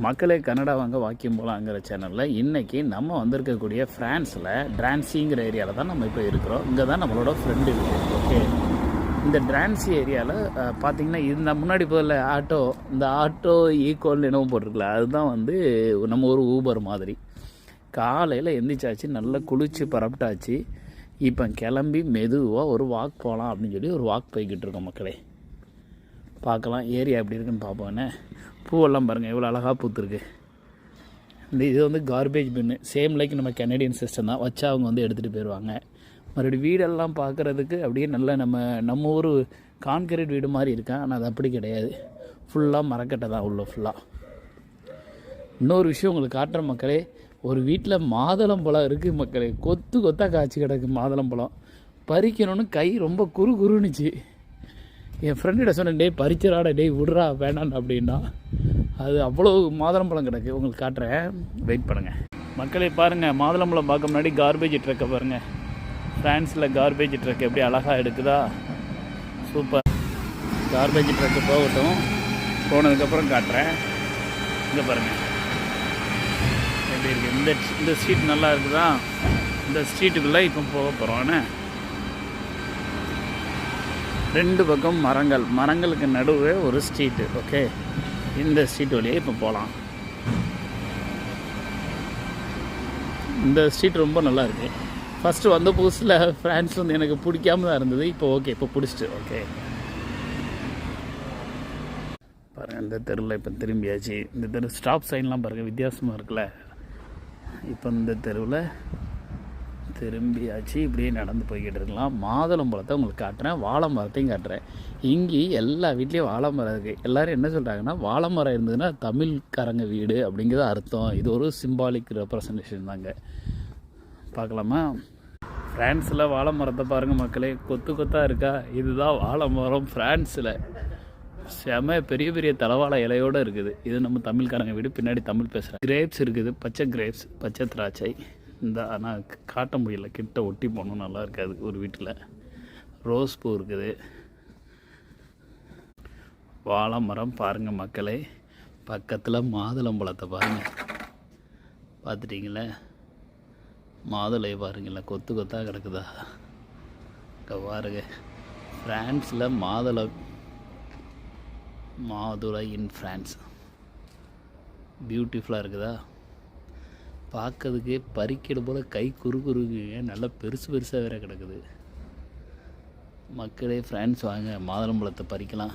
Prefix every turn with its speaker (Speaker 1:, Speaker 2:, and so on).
Speaker 1: மக்களே கனடா வாங்க வாக்கியம் போகலாங்கிற சேனலில் இன்றைக்கி நம்ம வந்திருக்கக்கூடிய ஃப்ரான்ஸில் ட்ரான்சிங்கிற ஏரியாவில் தான் நம்ம இப்போ இருக்கிறோம். இங்கே தான் நம்மளோட ஃப்ரெண்டு இருக்குது. ஓகே, இந்த ட்ரான்சி ஏரியாவில் பார்த்திங்கன்னா இந்த முன்னாடி போதில் இந்த ஆட்டோ ஈக்குவல் என்னவோ போட்டிருக்கல, அதுதான் வந்து நம்ம ஒரு ஊபர் மாதிரி. காலையில் எந்திரிச்சாச்சு, நல்லா குளிச்சு பரப்பிட்டாச்சு. இப்போ கிளம்பி மெதுவாக ஒரு வாக் போகலாம் அப்படின்னு சொல்லி ஒரு வாக் போய்கிட்டு இருக்கோம். மக்களே பார்க்கலாம் ஏரியா எப்படி இருக்குன்னு பார்ப்போன்னே. பூவெல்லாம் பாருங்கள் எவ்வளோ அழகாக பூத்துருக்கு. இது வந்து கார்பேஜ் பின்னு, சேம் லைக் நம்ம கெனடியன் சிஸ்டம் தான். வச்சா அவங்க வந்து எடுத்துகிட்டு போயிடுவாங்க. மறுபடியும் வீடெல்லாம் பார்க்குறதுக்கு அப்படியே நல்லா நம்ம ஊர் கான்கிரீட் வீடு மாதிரி இருக்கேன். ஆனால் அது அப்படி கிடையாது, ஃபுல்லாக மரக்கட்டை தான் உள்ள ஃபுல்லாக. இன்னொரு விஷயம் உங்களுக்கு காட்டுற மக்களே, ஒரு வீட்டில் மாதுளம்பழம் இருக்குது மக்களே. கொத்து கொத்தாக காய்ச்சி கிடக்கு மாதுளம்பழம். பறிக்கணும்னு கை ரொம்ப குறுகுறுனுச்சு. என் ஃப்ரெண்டிட்ட சொன்னேன், டே பறிச்சிடாட, டே விட்றா வேணான்னு அப்படின்னா. அது அவ்வளோ மாதுளம்பழம் கிடக்கு, உங்களுக்கு காட்டுறேன், வெயிட் பண்ணுங்கள். மக்களே பாருங்கள், மாதுளம்பழம் பார்க்க முன்னாடி கார்பேஜ் ட்ரக்கை பாருங்கள். ஃப்ரான்ஸில் கார்பேஜ் ட்ரக் எப்படி அழகாக எடுக்குதா, சூப்பர். கார்பேஜ் ட்ரக்கு போகட்டும், போனதுக்கப்புறம் காட்டுறேன். இங்கே பாருங்கள் எப்படி இருக்குது. இந்த ஸ்ட்ரீட் நல்லா இருக்குதா. இந்த ஸ்ட்ரீட்டுக்குள்ளே இப்போ போக போகிறோம். ரெண்டு பக்கம் மரங்களுக்கு நடுவே ஒரு ஸ்ட்ரீட்டு. ஓகே, இந்த ஸ்ட்ரீட் வழியே இப்போ போகலாம். இந்த ஸ்ட்ரீட் ரொம்ப நல்லா இருக்குது. ஃபஸ்ட்டு வந்த புதுசில் ஃப்ரான்ஸ் வந்து எனக்கு பிடிக்காம தான் இருந்தது. இப்போ ஓகே, இப்போ பிடிச்சிட்டு. ஓகே பாருங்கள், இந்த தெருவில் இப்போ திரும்பியாச்சு. இந்த தெரு ஸ்டாப் சைன்லாம் பாருங்கள் வித்தியாசமாக இருக்குல்ல. இப்போ இந்த தெருவில் திரும்பியாச்சு, இப்படியே நடந்து போய்கிட்டு இருக்கலாம். மாதுளம்பழத்தை உங்களுக்கு காட்டுறேன், வாழை மரத்தையும் காட்டுறேன். இங்கே எல்லா வீட்லேயும் வாழை மரம் இருக்குது. எல்லோரும் என்ன சொல்கிறாங்கன்னா, வாழை மரம் இருந்ததுன்னா தமிழ்காரங்க வீடு அப்படிங்கிறது அர்த்தம். இது ஒரு சிம்பாலிக் ரெப்ரசன்டேஷன் தாங்க. பார்க்கலாமா? ஃப்ரான்ஸில் வாழை மரத்தை பாருங்கள் மக்களே, கொத்து கொத்தாக இருக்கா. இதுதான் வாழை மரம் ஃப்ரான்ஸில். செம பெரிய பெரிய தலவாழை இலையோடு இருக்குது. இது நம்ம தமிழ்காரங்க வீடு. பின்னாடி தமிழ் பேசுகிறேன். கிரேப்ஸ் இருக்குது, பச்சை கிரேப்ஸ், பச்சை திராட்சை. இந்த ஆனால் காட்ட முடியல, கிட்ட ஒட்டி போகணும், நல்லா இருக்காது. ஒரு வீட்டில் ரோஸ் பூ இருக்குது. வாழை மரம் பாருங்கள் மக்களே, பக்கத்தில் மாதுளம்பழத்தை பாருங்கள். பார்த்துட்டிங்களே, மாதுளை பாருங்களேன், கொத்து கொத்தாக கிடக்குதா. இங்கே பாருங்க, ஃப்ரான்ஸில் மாதுளை இன் ஃப்ரான்ஸ் பியூட்டிஃபுல்லாக இருக்குதா. பார்க்கறதுக்கு பறிக்கிறது போல் கை குறுகுறுங்க, நல்லா பெருசாக வேறு கிடக்குது. மக்களே ஃப்ரான்ஸ் வாங்க, மாதுளம்பழத்தை பறிக்கலாம்.